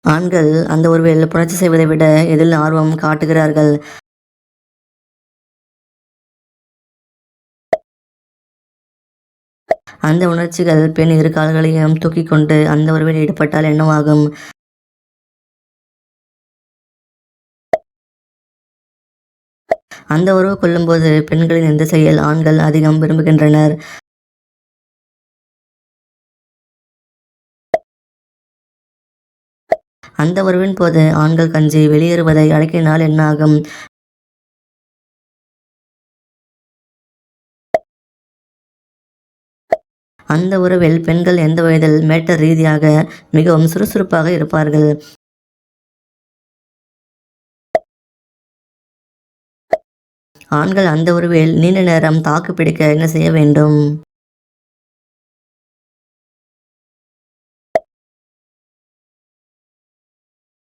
ஆண்கள் அந்த உறவில் புணர்ச்சி செய்வதை விட எதில் ஆர்வம் காட்டுகிறார்கள்? அந்த உணர்ச்சிகள் பெண் இரு கால்களையும் தூக்கிக் கொண்டு அந்த உறவில் ஈடுபட்டால் என்னவாகும்? அந்த உறவு கொள்ளும்போது பெண்களின் எந்த செயல் ஆண்கள் அதிகம் விரும்புகின்றனர்? அந்த உறவின் போது ஆண்கள் கஞ்சி வெளியேறுவதை அடக்கினால் என்ன ஆகும்? அந்த உறவில் பெண்கள் எந்த வயதில் மேட்டர் ரீதியாக மிகவும் சுறுசுறுப்பாக இருப்பார்கள்? ஆண்கள் அந்த உறவில் நீண்ட நேரம் தாக்கு பிடிக்க என்ன செய்ய வேண்டும்?